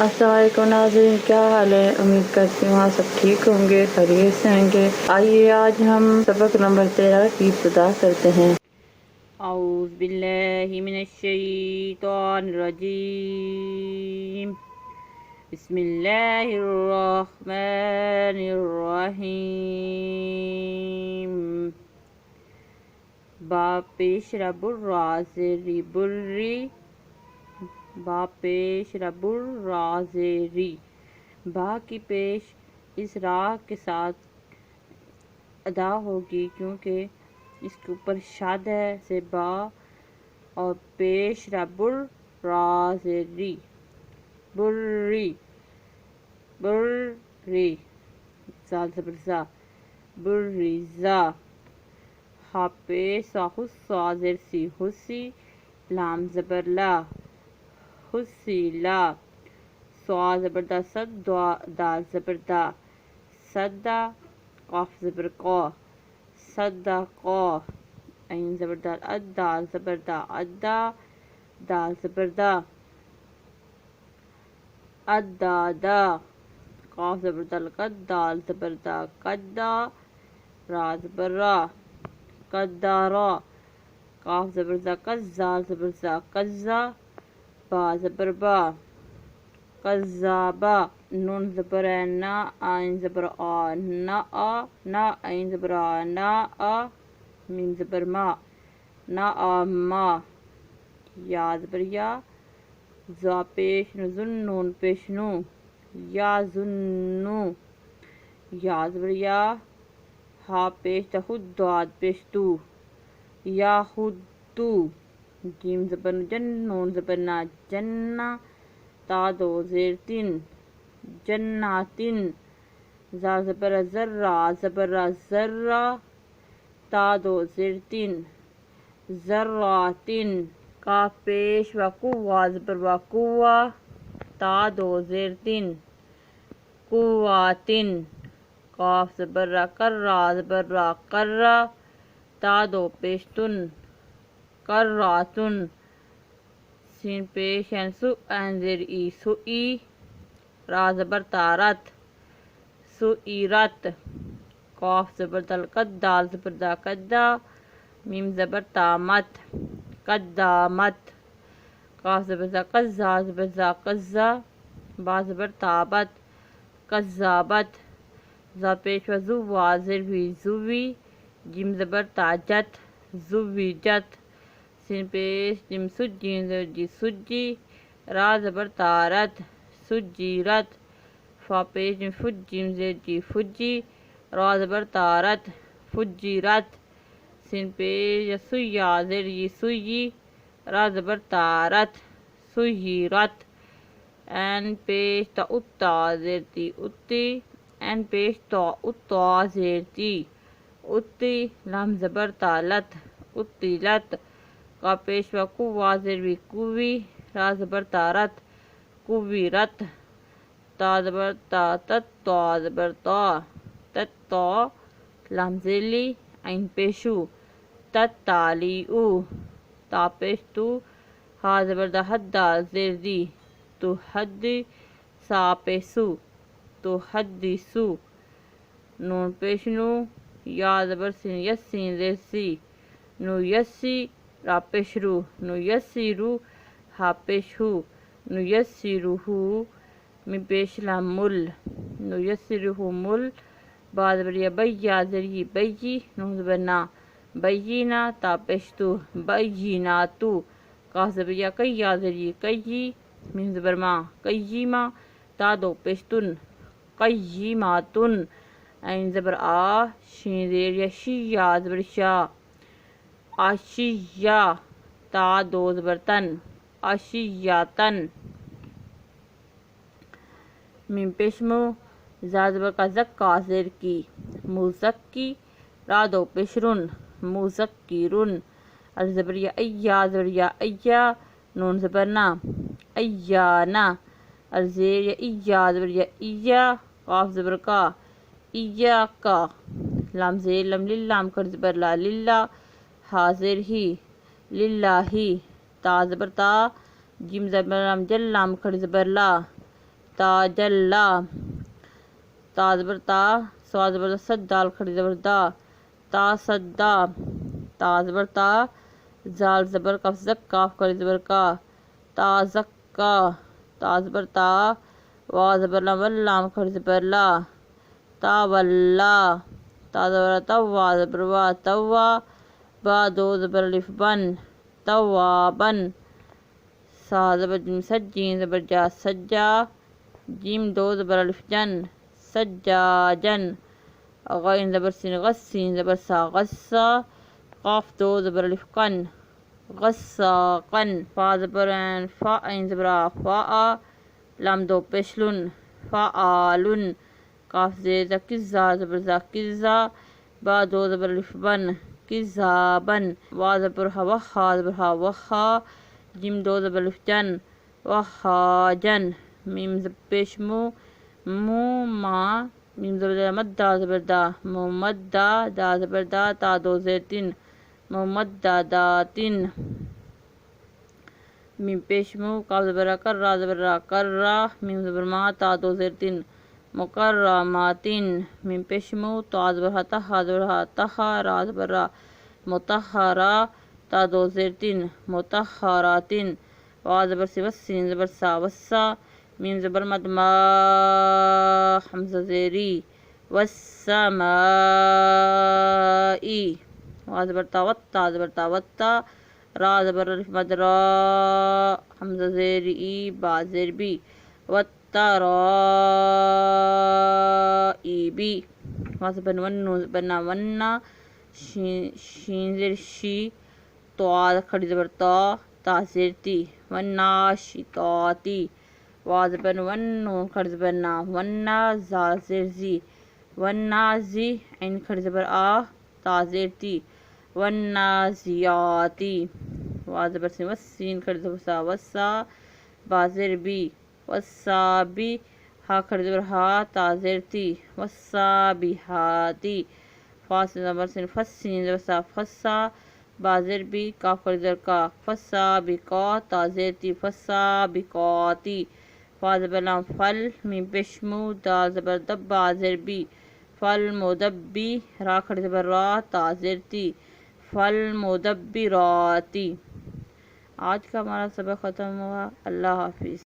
السلام علیکم ناظرین، کیا حال ہے؟ امید کرتی ہوں آپ سب ٹھیک ہوں گے، خیریت سے ہوں گے۔ آئیے آج ہم سبق نمبر 13 کی ابتدا کرتے ہیں۔ اعوذ باللہ من الشیطان الرجیم، بسم اللہ الرحمن الرحیم۔ با پیش رب الرازری بری، با پیش رب الرازری، با کی پیش اس راہ کے ساتھ ادا ہوگی کیونکہ اس کے اوپر شد ہے سے با، اور پیش رب الرازری بری، بری زال زبر زا، بری زا، ہا پیش ساخو سازر سی حسی، لام زبر لا، حسی لا، سوا زبر دا صد، دال زبر دا، صدا، قاف زبر قا، صدا قا، عین زبر دال اد، دال زبر دا، ادا، دال زبر دا، ادا دا، قاف زبر دال قد، دال زبر دا، قدا، را زبر را، قدا را، قاف زبر دا قز، زال زبر زا، قزا، با زبر با، قزابا، نون زبر نا، عین زبر آ، نا آ، نا عین زبر آ، نا آ، میم زبر ما، نا آ ما، یا زبر یا، زا پیش نو، زن نون پیش نو، یا زنو، یا زبر یا، ہا پیش تا خود، داد پیش تو، یا خود تو، جیم زبر جن، نون زبر نا، جنہ، تا دو زیر تین، جناتن، زا زبر زر، را زبر را، ذرہ، تا دو زیر تین، ذراتن، کاف پیش و قوا زبر و قوا، تا دو زیر تین، قواتن، قاف زبر را، کر، را زبر را، کرہ، تا دو پیش تن، کراتن، سین پیش این سو، عین زیر ای، سوئی، را زبر تارت، سوئیرت، قاف زبر دل قد، دال زبر دا، قدا، میم زبر تامت، قدامت، قاف زبر دا قز، زا زبر زا، قزا، با زبر تابت، قذابت، زا پیش و زو، واضر ہوئی، زوی، جیم زبر تاجت، زویجت، سین پیش جیم سج، جیم زبر جی، سجی، را زبر تارت، سجیرت، فا پیش جیم فج، جیم زیر جی، فجی، را زبر تارت، فجیرت، سین پیش سوی، یا زیر جی، سویی، را زبر تارت، سویرت، این پیش تا اتا زیر تی، اتی، این پیش تا اتا زیر تی، اتی، لام زبر تالت، اتیلت، کا پیش و قوا زیر وی، قوی، را زبر تارت، قویرت، تا زبر تا، تت، تا زبر تا، تتا، لام زیلی، عین پیشو، تتالی او، تا پیش تو، ہا زبر دا حد، دال زیر دی، تو حد، سا پیسو، تو حدی سو، نون پیش نو، یا زبر سین، یس، سین زیر سی، نو یسی، را پیش رو، نو یسی رو، ہا پیش ہو، نو یسی رو ہو، می پیش لام مل، نو یسی رو ہو مل، با زبر یا، بی، یا زیر یی، بی، نون زبر نا، بینا، تا پیش تو، بیناتو، قاف زبر یا، کئی، یا زیر یی، کئی، میم زبر ما، قیما، تا دو پیش تن، قیماتن، عین زبر آ، شین زیر یا، شی، یا زبر شا، آشیا، تا دو زبر تن، آشیاتن، میم پیش مو، زا زبر کا زکا زیر کی، مزکی، را دو پیش رن، مزکرن، الف زبر یا، ایا زبر یا، ایا، نون زبر نا، ایانا، الف زیر یا، ایا زبر یا، ایا، قاف زبر کا، ایاکا، لام زیر لم، للام کر زبر لا، للہ، حاضر ہی، للہی، تا زبر تا، جیم زبر لام، جل لام کر زبر لا، تاجلا، تا زبر تا، صاد زبر صد، دال کھڑی زبر دا، تا صدا، تا زبر تا، زال زبر کف زک، کاف کھڑی زبر کا، تا زکا، تا زبر تا، وا زبر لام، لام کھڑی زبر لا، تا ولا، تا زبر تا، وا زبر وا، توا، با دو زبر الف بن، توابن، سا زبر جیم سج، جین زبر جا، سجا، جیم دو زبر الف جن، سجاجن، غین زبر سین غس، سین زبر سا، غصہ، قاف دو زبر الف قن، غساقن، فا زبر عین، فا عین زبر آ، فا، لام دو پیش لن، فعالن، کاف زیر زا، کزا زبر زا، کزا، با دو زبر الف بن، کزابن، وا زبر ہا، وہا زبر ہا، وہا، جیم دو زبر الف جن، وہاجن، میم زبر پیش مو، مو ما، میم زبر دا، مد دا زبر دا، ممدا، دا زبر دا، تا دو زیر تین، ممدداتن، میم پیش مو، کاف زبر را، کر را زبر را، کر را، میم زبر ما، تا دو زیر تین، مکرماتن، میم پیش مو، تا زبر ہا، تہا زبر ہا، تہا، را زبر را، متہرا، تا دو زیر تین، متہراتن، وا زبر سی، وسین زبر سا، وسا، میم زبر مد، ما، حمزہ زیری، والسمائی، وا زبر تا، وتا زبر تا، وتا، را زبر الف مد، را، حمزہ زیری ای، با زیر بی، والترائی بی، وا زبر ون، نون زبر نا، ونا، شین زیر شی، تو کھڑی زبر تا، تا زیر تی، والناشطاتی، وا زبر ون، نون کھڑی زبر نا، ونا، زا زیر زی، والنازی، عین کھڑی زبر آ، تا زیر تی، والنازیاتی، وا زبر سین، وسین کھڑی زبر سا، وسا، با زیر بی، وسابی، ہا کھڑی زبر ہا، تا زیر تی، وسابیحاتی، فا زبر سین، فسین زبر سا، فسا، با زیر بی، کاف کھڑی زبر کا، فسابقا، تا زیر تی، فسابقاتی، فا زبر لام، فل، میم پیش مو، دال زبر دب، با زیر بی، فالمدبی، را کھڑی زبر را، تا زیر تی، فالمدبراتی۔ آج کا ہمارا سبق ختم ہوا، اللہ حافظ۔